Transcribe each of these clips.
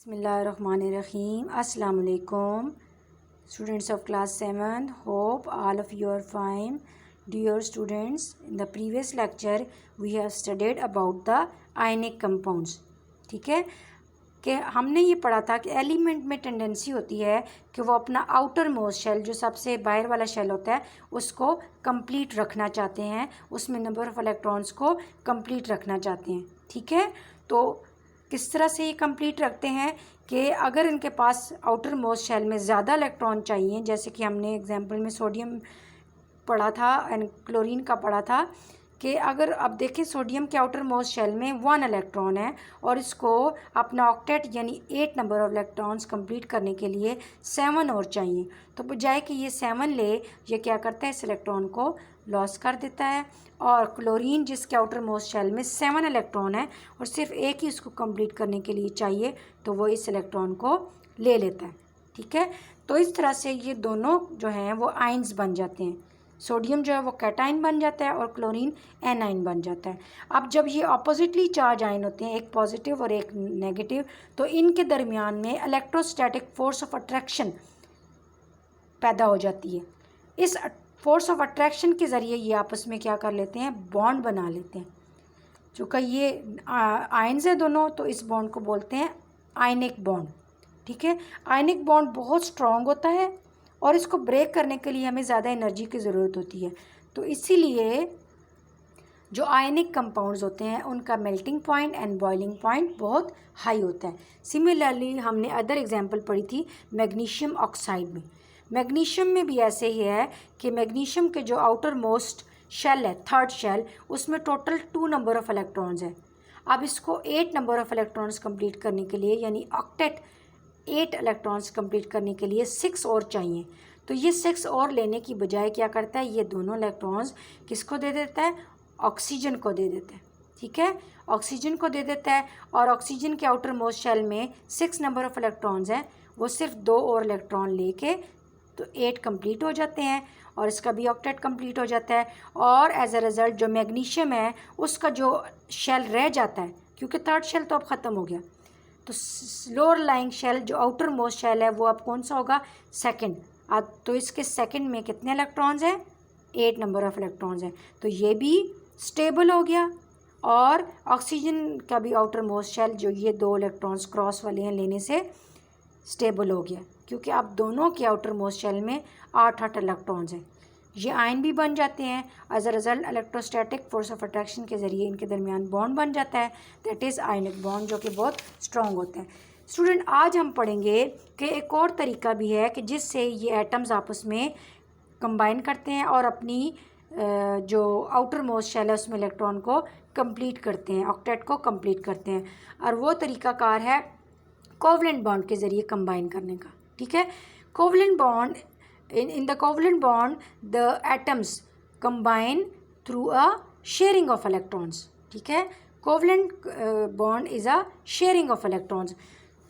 Bismillahirrahmanirrahim. Assalamu alaikum. Students of class 7, hope all of you are fine. Dear students, in the previous lecture we have studied about the ionic compounds. ठीक है कि हमने ये पढ़ा था कि element में टेंडेंसी होती है कि वो अपना आउटर मोस्ट शेल, जो सबसे बाहर वाला शेल होता है, उसको कंप्लीट रखना चाहते हैं, उसमें नंबर ऑफ़ इलेक्ट्रॉन्स को कंप्लीट रखना चाहते हैं. ठीक है, तो किस तरह से ये कंप्लीट रखते हैं कि अगर इनके पास आउटर मोस्ट शेल में ज़्यादा इलेक्ट्रॉन चाहिए, जैसे कि हमने एग्जांपल में सोडियम पढ़ा था एंड क्लोरीन का पढ़ा था कि अगर अब देखें सोडियम के आउटर मोस्ट शेल में 1 इलेक्ट्रॉन है और इसको अपना ऑक्टेट यानी 8 नंबर ऑफ इलेक्ट्रॉन्स कंप्लीट करने के लिए 7 और चाहिए, तो बजाय कि ये 7 ले, ये क्या करता है, इस इलेक्ट्रॉन को लॉस कर देता है. और क्लोरीन जिसके आउटर मोस्ट शेल में 7 इलेक्ट्रॉन है और सिर्फ एक ही उसको कंप्लीट करने के लिए चाहिए, तो वो इस इलेक्ट्रॉन को ले लेता है. ठीक है, तो इस तरह से ये दोनों जो हैं वो आइंस बन जाते हैं. सोडियम जो है वो कैटाइन बन जाता है और क्लोरीन एनाइन बन जाता है. अब जब ये अपोजिटली चार्ज आयन होते हैं, एक पॉजिटिव और एक नेगेटिव, तो इनके दरमियान में इलेक्ट्रोस्टैटिक फोर्स ऑफ अट्रैक्शन पैदा हो जाती है. इस फोर्स ऑफ अट्रैक्शन के ज़रिए ये आपस में क्या कर लेते हैं, बॉन्ड बना लेते हैं. चूँकि ये आयन्स है दोनों, तो इस बॉन्ड को बोलते हैं आयनिक बॉन्ड. ठीक है, आयनिक बॉन्ड बहुत स्ट्रॉन्ग होता है और इसको ब्रेक करने के लिए हमें ज़्यादा एनर्जी की ज़रूरत होती है. तो इसीलिए जो आयनिक कंपाउंड्स होते हैं उनका melting point and boiling point बहुत हाई होता है. सिमिलरली हमने अदर एग्जांपल पढ़ी थी मैग्नीशियम ऑक्साइड में. मैग्नीशियम में भी ऐसे ही है कि मैग्नीशियम के जो आउटर मोस्ट शेल है, थर्ड शेल, उसमें टोटल 2 नंबर ऑफ़ इलेक्ट्रॉन्स है. अब इसको 8 नंबर ऑफ़ इलेक्ट्रॉन्स कंप्लीट करने के लिए, यानी ऑक्टेट 8 इलेक्ट्रॉन्स कंप्लीट करने के लिए 6 और चाहिए. तो ये 6 और लेने की बजाय क्या करता है, ये दोनों इलेक्ट्रॉन्स किसको दे देता है, ऑक्सीजन को दे देता है. ठीक है, ऑक्सीजन को दे देता है और ऑक्सीजन के आउटर मोस्ट शेल में 6 नंबर ऑफ़ इलेक्ट्रॉन्स हैं, वो सिर्फ 2 और इलेक्ट्रॉन लेके तो 8 कंप्लीट हो जाते हैं और इसका भी ऑक्टेट कंप्लीट हो जाता है. और एज अ रिज़ल्ट जो मैग्नीशियम है उसका जो शेल रह जाता है, क्योंकि थर्ड शेल तो अब ख़त्म हो गया, तो लोअर लाइंग शेल जो आउटर मोस्ट शेल है वो अब कौन सा होगा, सेकंड. अब तो इसके सेकंड में कितने इलेक्ट्रॉन्स हैं, 8 नंबर ऑफ़ इलेक्ट्रॉन्स हैं, तो ये भी स्टेबल हो गया. और ऑक्सीजन का भी आउटर मोस्ट शेल जो ये 2 इलेक्ट्रॉन्स क्रॉस वाले हैं लेने से स्टेबल हो गया, क्योंकि अब दोनों के आउटर मोस्ट शेल में 8 इलेक्ट्रॉन्स हैं. ये आयन भी बन जाते हैं. As a result electrostatic force of attraction के ज़रिए इनके दरमियान बॉन्ड बन जाता है, दैट इज़ आयनिक बॉन्ड, जो कि बहुत स्ट्रॉन्ग होता है. स्टूडेंट, आज हम पढ़ेंगे कि एक और तरीका भी है कि जिससे ये एटम्स आपस में कंबाइन करते हैं और अपनी जो आउटर मोस्ट शेल है उसमें इलेक्ट्रॉन को कंप्लीट करते हैं, ऑक्टेट को कंप्लीट करते हैं. और वो तरीकाकार है कोवलेंट बॉन्ड के ज़रिए कंबाइन करने का. ठीक है, covalent bond, in the covalent bond the atoms combine through a sharing of electrons. ठीक है, covalent bond is a sharing of electrons.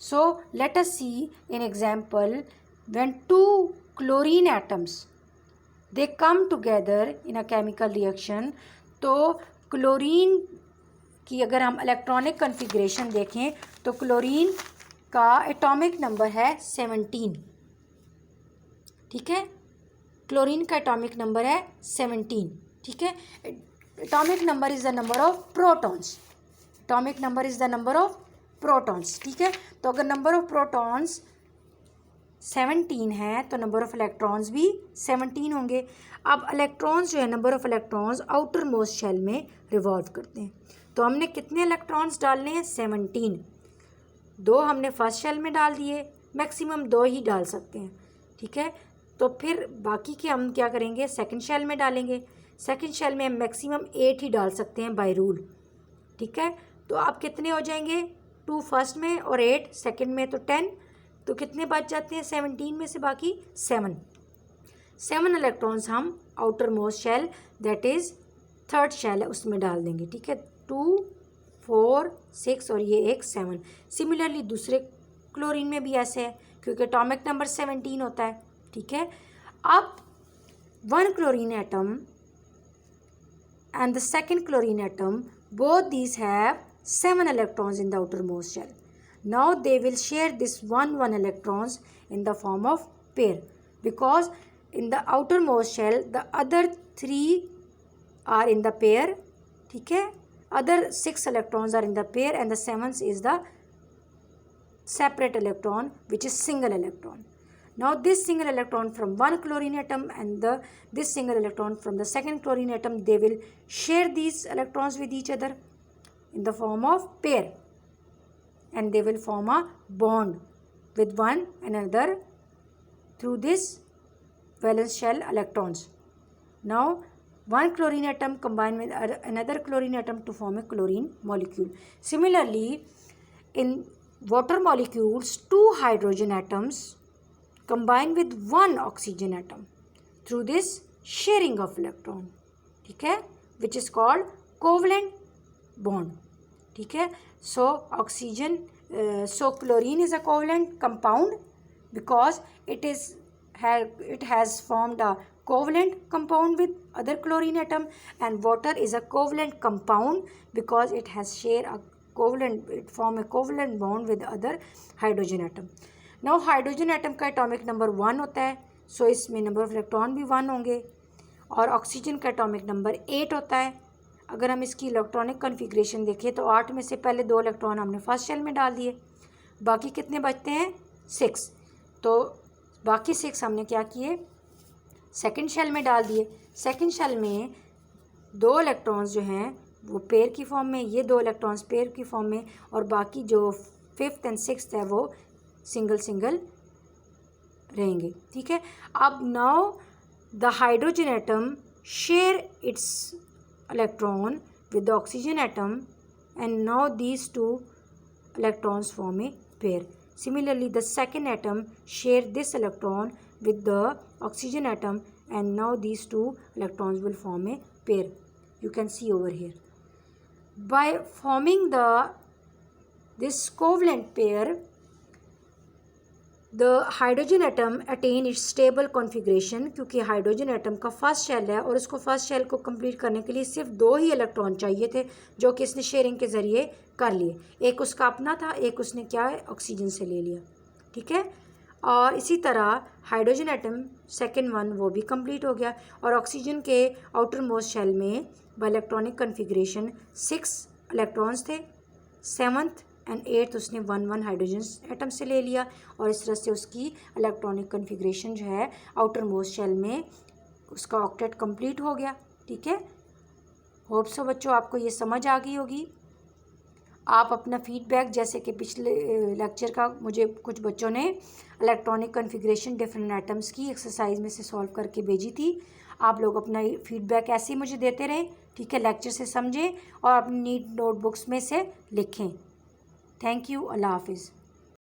So let us see an example when 2 chlorine atoms they come together in a chemical reaction. तो chlorine की अगर हम electronic configuration देखें तो chlorine का atomic number है 17. ठीक है, क्लोरीन का एटॉमिक नंबर है 17. ठीक है, atomic number is the number of protons. Atomic number is the number of protons. ठीक है, तो अगर नंबर ऑफ प्रोटॉन्स 17 है तो नंबर ऑफ इलेक्ट्रॉन्स भी 17 होंगे. अब इलेक्ट्रॉन्स जो है, number of electrons outermost shell में रिवॉल्व करते हैं. तो हमने कितने इलेक्ट्रॉन्स डालने हैं, 17. 2 हमने फर्स्ट शेल में डाल दिए, मैक्सिमम 2 ही डाल सकते हैं. ठीक है, तो फिर बाकी के हम क्या करेंगे, सेकंड शेल में डालेंगे. सेकंड शेल में हम मैक्सिमम 8 ही डाल सकते हैं बाय रूल. ठीक है, तो आप कितने हो जाएंगे, 2 फर्स्ट में और 8 सेकंड में, तो 10. तो कितने बच जाते हैं 17 में से, बाकी 7 इलेक्ट्रॉन्स हम outermost shell that is third shell है उसमें डाल देंगे. ठीक है, 2 4 6 और ये एक 7. सिमिलरली दूसरे क्लोरीन में भी ऐसे है, क्योंकि एटॉमिक नंबर 17 होता है. ठीक है, अब 1 chlorine atom and the second chlorine atom, both these have 7 electrons in the outermost shell. Now they will share this one electrons in the form of pair, because in the outermost shell the other 3 are in the pair. ठीक है, other 6 electrons are in the pair and the 7th is the separate electron, which is single electron. Now this single electron from one chlorine atom and this single electron from the second chlorine atom, they will share these electrons with each other in the form of pair, and they will form a bond with one another through this valence shell electrons. Now one chlorine atom combine with another chlorine atom to form a chlorine molecule. Similarly, in water molecules, 2 hydrogen atoms combine with 1 oxygen atom through this sharing of electron, ठीक है, which is called covalent bond, ठीक है. So chlorine is a covalent compound because it has formed a covalent compound with other chlorine atom, and water is a covalent compound because it form a covalent bond with other hydrogen atom. Now hydrogen atom का atomic number 1 होता है, सो इसमें number of electron भी 1 होंगे, और oxygen का atomic number 8 होता है. अगर हम इसकी इलेक्ट्रॉनिक कॉन्फ़िगरेशन देखें तो 8 में से पहले 2 इलेक्ट्रॉन हमने फर्स्ट शेल में डाल दिए, बाकी कितने बचते हैं 6. तो बाकी 6 हमने क्या किए, सेकंड शेल में डाल दिए. सेकंड शेल में 2 इलेक्ट्रॉन्स जो हैं वो पेयर की फॉर्म में, ये 2 इलेक्ट्रॉन्स पेयर की फॉर्म में, और बाकी जो 5th एंड 6th है वो सिंगल रहेंगे, ठीक है. अब now the hydrogen atom share its electron with the oxygen atom, and now these 2 electrons form a pair. Similarly, the second atom share this electron with the oxygen atom, and now these 2 electrons will form a pair. You can see over here. By forming this covalent pair, the hydrogen atom attain its stable configuration, क्योंकि hydrogen atom का first shell है और उसको first shell को complete करने के लिए सिर्फ 2 ही इलेक्ट्रॉन चाहिए थे, जो कि इसने शेयरिंग के ज़रिए कर लिए. एक उसका अपना था, एक उसने क्या है ऑक्सीजन से ले लिया, ठीक है. और इसी तरह हाइड्रोजन एटम सेकेंड वन वो भी कंप्लीट हो गया, और ऑक्सीजन के आउटर मोस्ट शेल में बाय इलेक्ट्रॉनिक कन्फिग्रेशन 6 इलेक्ट्रॉन्स थे, 7th एंड 8th उसने 1 हाइड्रोजन एटम से ले लिया, और इस तरह से उसकी इलेक्ट्रॉनिक कन्फिग्रेशन जो है आउटर मोस्ट शेल में उसका ऑक्टेट कंप्लीट हो गया, ठीक है. होप सो बच्चों आपको ये समझ आ गई होगी. आप अपना फीडबैक, जैसे कि पिछले लेक्चर का मुझे कुछ बच्चों ने इलेक्ट्रॉनिक कन्फिग्रेशन डिफरेंट एटम्स की एक्सरसाइज में से सॉल्व करके भेजी थी, आप लोग अपना फीडबैक ऐसे ही मुझे देते रहें, ठीक है. लेक्चर से समझें और अपनी नीट नोटबुक्स में से लिखें. Thank you. अल्लाह हाफिज़.